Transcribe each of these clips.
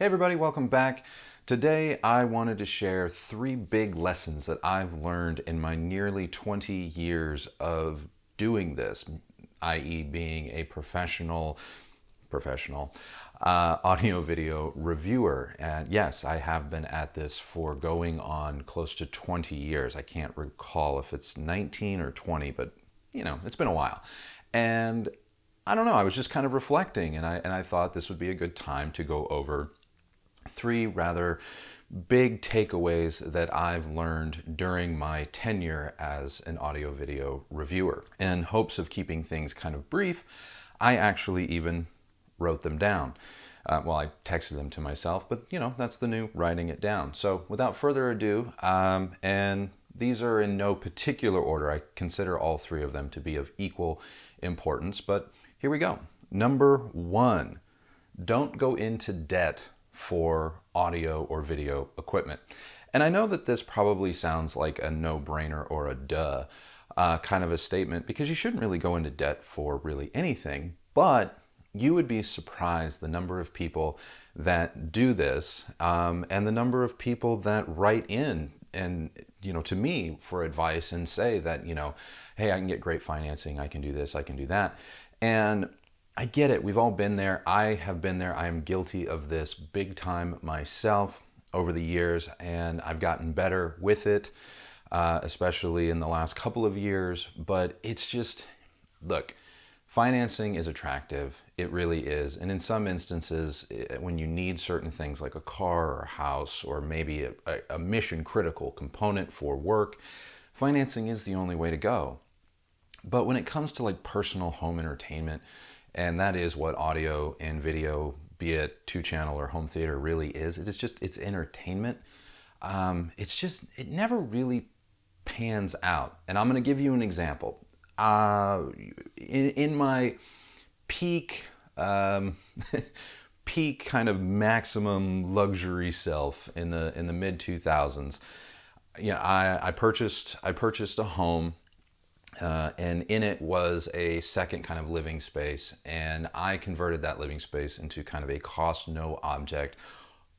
Hey everybody, welcome back. Today I wanted to share 3 big lessons that I've learned in my nearly 20 years of doing this, i.e. being a professional audio video reviewer. And yes, I have been at this for going on close to 20 years. I can't recall if it's 19 or 20, but it's been a while. And I don't know, I was just kind of reflecting and I thought this would be a good time to go over 3 rather big takeaways that I've learned during my tenure as an audio video reviewer. In hopes of keeping things kind of brief, I actually even wrote them down. I texted them to myself, but that's the new writing it down. So without further ado, and these are in no particular order, I consider all 3 of them to be of equal importance, but here we go. Number 1, don't go into debt for audio or video equipment. And I know that this probably sounds like a no-brainer or a duh kind of a statement, because you shouldn't really go into debt for really anything, but you would be surprised the number of people that do this and the number of people that write in and to me for advice and say that hey, I can get great financing, I can do this, I can do that. And I get it. We've all been there. I have been there. I am guilty of this big time myself over the years, and I've gotten better with it, especially in the last couple of years. But it's just, look, financing is attractive. It really is. And in some instances, when you need certain things like a car or a house or maybe a mission critical component for work, financing is the only way to go. But when it comes to like personal home entertainment, and that is what audio and video, be it 2-channel or home theater, really is. It's entertainment. It never really pans out. And I'm going to give you an example. In my peak, peak kind of maximum luxury self in the mid 2000s, I purchased a home. And in it was a second kind of living space, and I converted that living space into kind of a cost no object,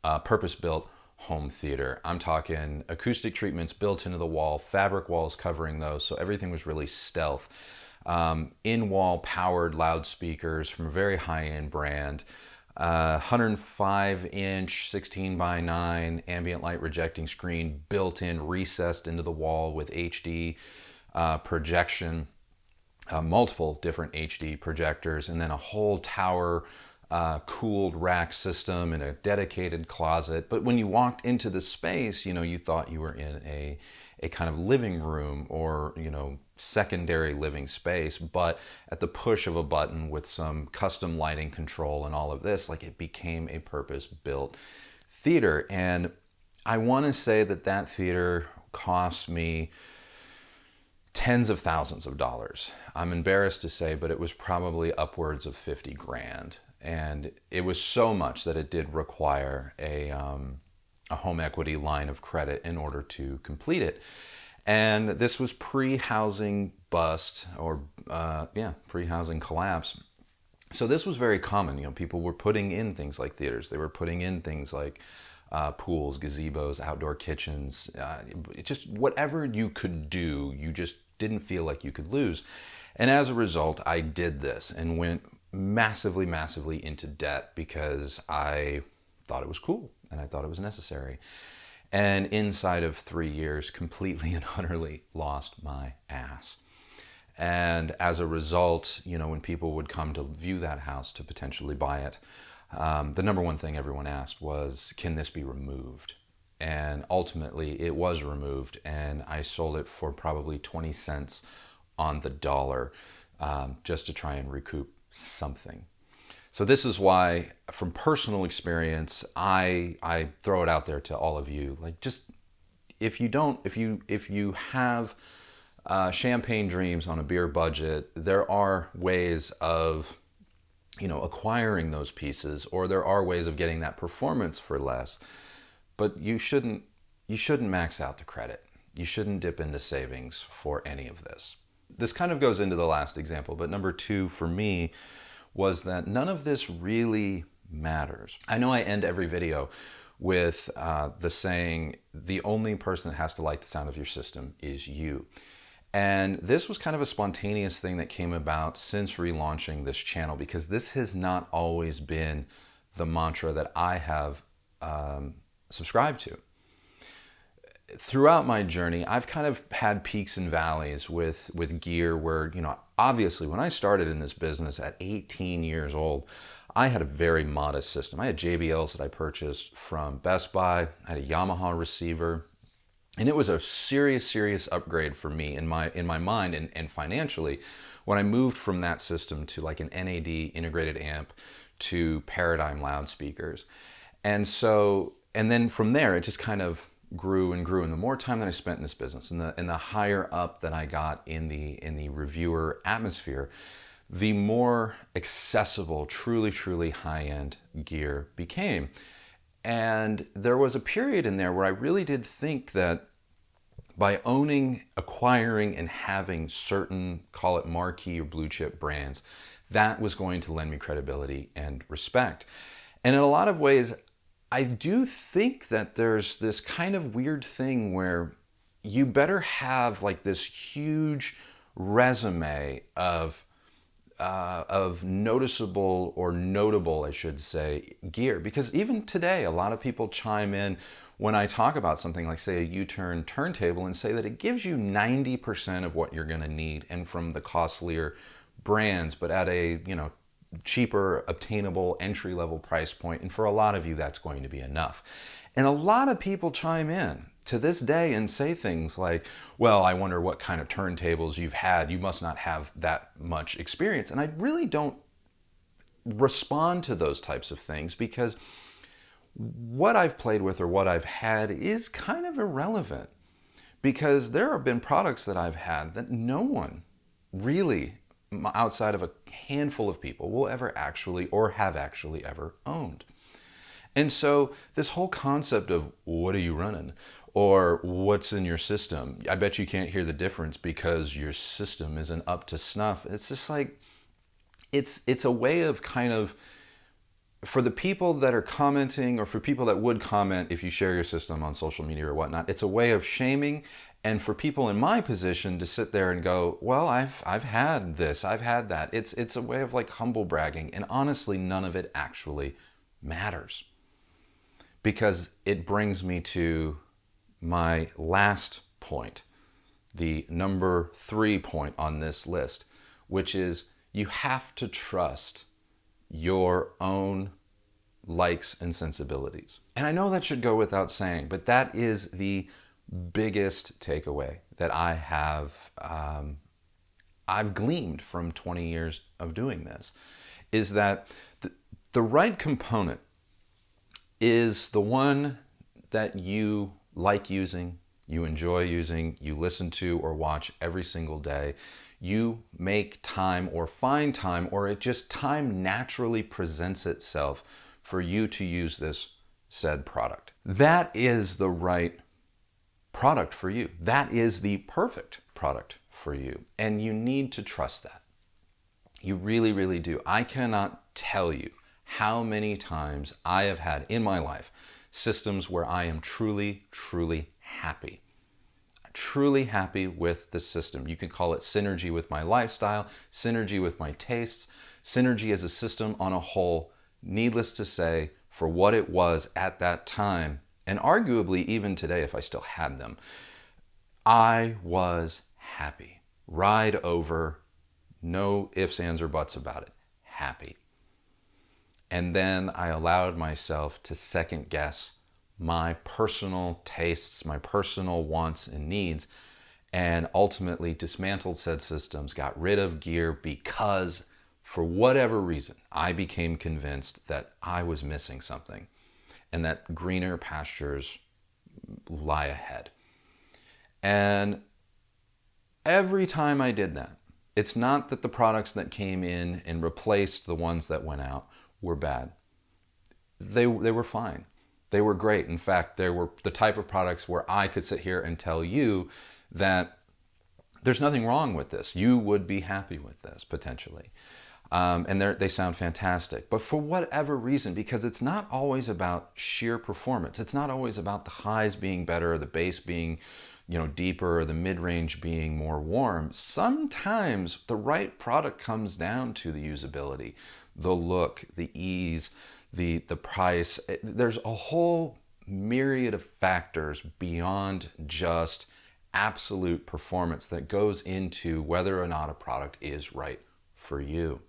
purpose-built home theater. I'm talking acoustic treatments built into the wall, fabric walls covering those, so everything was really stealth. In-wall powered loudspeakers from a very high-end brand, 105-inch 16:9 ambient light rejecting screen built in, recessed into the wall with HD projection, multiple different HD projectors, and then a whole tower cooled rack system in a dedicated closet. But when you walked into the space, you thought you were in a kind of living room or, secondary living space. But at the push of a button with some custom lighting control and all of this, like, it became a purpose-built theater. And I want to say that theater cost me tens of thousands of dollars. I'm embarrassed to say, but it was probably upwards of 50 grand. And it was so much that it did require a home equity line of credit in order to complete it. And this was pre-housing bust or pre-housing collapse. So this was very common. People were putting in things like theaters. They were putting in things like pools, gazebos, outdoor kitchens, just whatever you could do, you just didn't feel like you could lose. And as a result, I did this and went massively, massively into debt because I thought it was cool and I thought it was necessary. And inside of 3 years, completely and utterly lost my ass. And as a result, when people would come to view that house to potentially buy it, the number one thing everyone asked was, can this be removed? And ultimately it was removed, and I sold it for probably 20 cents on the dollar, just to try and recoup something. So this is why, from personal experience, I throw it out there to all of you. Like, just if you have champagne dreams on a beer budget, there are ways of acquiring those pieces, or there are ways of getting that performance for less. But you shouldn't max out the credit. You shouldn't dip into savings for any of this. This kind of goes into the last example, but number 2 for me was that none of this really matters. I know I end every video with the saying, the only person that has to like the sound of your system is you. And this was kind of a spontaneous thing that came about since relaunching this channel, because this has not always been the mantra that I have subscribed to. Throughout my journey, I've kind of had peaks and valleys with gear where, obviously when I started in this business at 18 years old, I had a very modest system. I had JBLs that I purchased from Best Buy. I had a Yamaha receiver, and it was a serious upgrade for me in my mind and financially when I moved from that system to like an NAD integrated amp to Paradigm loudspeakers. And then from there, it just kind of grew and grew. And the more time that I spent in this business and the higher up that I got in the reviewer atmosphere, the more accessible, truly high-end gear became. And there was a period in there where I really did think that by owning, acquiring, and having certain, call it marquee or blue chip brands, that was going to lend me credibility and respect. And in a lot of ways, I do think that there's this kind of weird thing where you better have like this huge resume of noticeable or notable, I should say, gear. Because even today, a lot of people chime in when I talk about something like, say, a U-turn turntable and say that it gives you 90% of what you're going to need and from the costlier brands, but at a, cheaper, obtainable, entry-level price point. And for a lot of you, that's going to be enough. And a lot of people chime in to this day and say things like, well, I wonder what kind of turntables you've had. You must not have that much experience. And I really don't respond to those types of things because what I've played with or what I've had is kind of irrelevant, because there have been products that I've had that no one really, outside of a handful of people, will ever actually or have actually ever owned. And so this whole concept of what are you running or what's in your system, I bet you can't hear the difference because your system isn't up to snuff. It's just like, it's a way of kind of, for the people that are commenting or for people that would comment if you share your system on social media or whatnot, it's a way of shaming. And for people in my position to sit there and go, well, I've had this, I've had that. It's a way of like humble bragging. And honestly, none of it actually matters, because it brings me to my last point, the number 3 point on this list, which is you have to trust your own likes and sensibilities. And I know that should go without saying, but that is the biggest takeaway that I have, I've gleaned from 20 years of doing this, is that the right component is the one that you like using, you enjoy using, you listen to or watch every single day. You make time or find time, or it just time naturally presents itself for you to use this said product. That is the right product for you. That is the perfect product for you. And you need to trust that. You really do. I cannot tell you how many times I have had in my life systems where I am truly happy. Truly happy with the system. You can call it synergy with my lifestyle, synergy with my tastes, synergy as a system on a whole. Needless to say, for what it was at that time, and arguably even today if I still had them, I was happy. Ride over, no ifs, ands, or buts about it. Happy. And then I allowed myself to second guess my personal tastes, my personal wants and needs, and ultimately dismantled said systems, got rid of gear because for whatever reason, I became convinced that I was missing something and that greener pastures lie ahead. And every time I did that, it's not that the products that came in and replaced the ones that went out were bad. They were fine. They were great. In fact, they were the type of products where I could sit here and tell you that there's nothing wrong with this. You would be happy with this, potentially. and they sound fantastic. But for whatever reason, because it's not always about sheer performance, it's not always about the highs being better, or the bass being, deeper, or the mid-range being more warm. Sometimes the right product comes down to the usability, the look, the ease, the price. There's a whole myriad of factors beyond just absolute performance that goes into whether or not a product is right for you.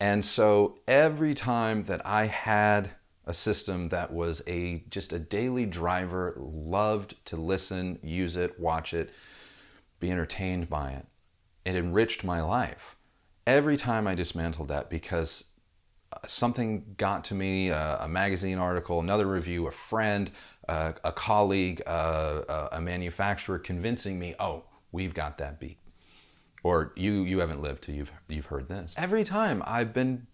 And so every time that I had a system that was just a daily driver, loved to listen, use it, watch it, be entertained by it, it enriched my life. Every time I dismantled that because something got to me, a magazine article, another review, a friend, a colleague, a manufacturer convincing me, oh, we've got that beat. Or you haven't lived till you've heard this. Every time I've been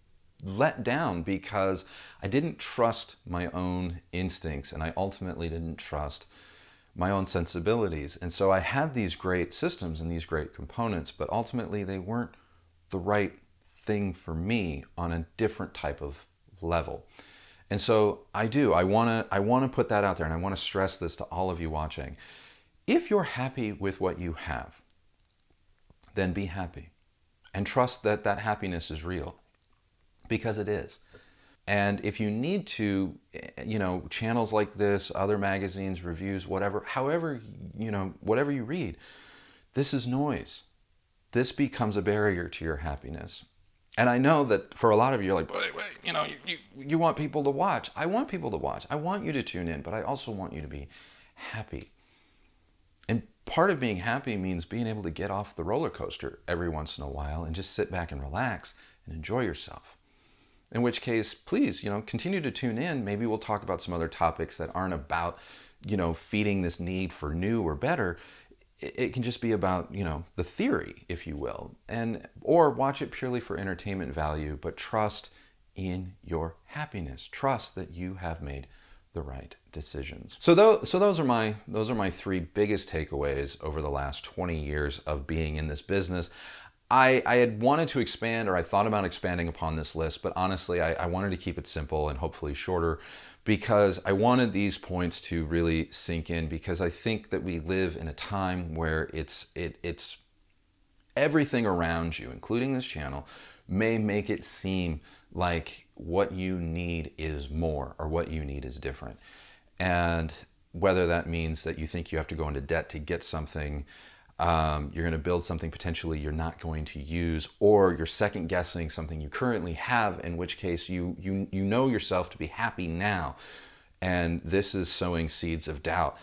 let down because I didn't trust my own instincts, and I ultimately didn't trust my own sensibilities. And so I had these great systems and these great components, but ultimately they weren't the right thing for me on a different type of level. And so I want to put that out there, and I want to stress this to all of you watching. If you're happy with what you have, then be happy and trust that that happiness is real, because it is. And if you need to, channels like this, other magazines, reviews, whatever, whatever you read, this is noise. This becomes a barrier to your happiness. And I know that for a lot of you, you're like, wait, you want people to watch. I want people to watch. I want you to tune in, but I also want you to be happy. And part of being happy means being able to get off the roller coaster every once in a while and just sit back and relax and enjoy yourself. In which case, please, continue to tune in. Maybe we'll talk about some other topics that aren't about, feeding this need for new or better. It can just be about, the theory, if you will, or watch it purely for entertainment value, but trust in your happiness. Trust that you have made the right decisions. So those are my three biggest takeaways over the last 20 years of being in this business. I had wanted to expand, or I thought about expanding upon this list, but honestly, I wanted to keep it simple and hopefully shorter, because I wanted these points to really sink in, because I think that we live in a time where it's everything around you, including this channel, may make it seem like what you need is more, or what you need is different. And whether that means that you think you have to go into debt to get something, you're going to build something potentially you're not going to use, or you're second guessing something you currently have, in which case you know yourself to be happy now, and this is sowing seeds of doubt.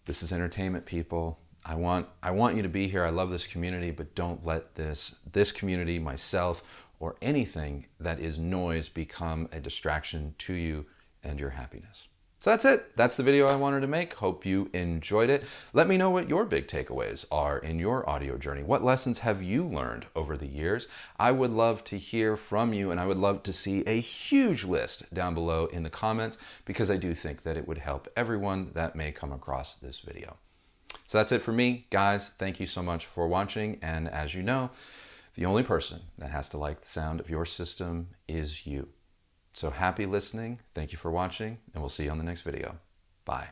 This is entertainment, people. I want you to be here. I love this community, but don't let this community, myself, or anything that is noise become a distraction to you and your happiness. So that's it. That's the video I wanted to make. Hope you enjoyed it. Let me know what your big takeaways are in your audio journey. What lessons have you learned over the years? I would love to hear from you, and I would love to see a huge list down below in the comments, because I do think that it would help everyone that may come across this video. So that's it for me, guys. Thank you so much for watching. And as you know, the only person that has to like the sound of your system is you. So happy listening. Thank you for watching, and we'll see you on the next video. Bye.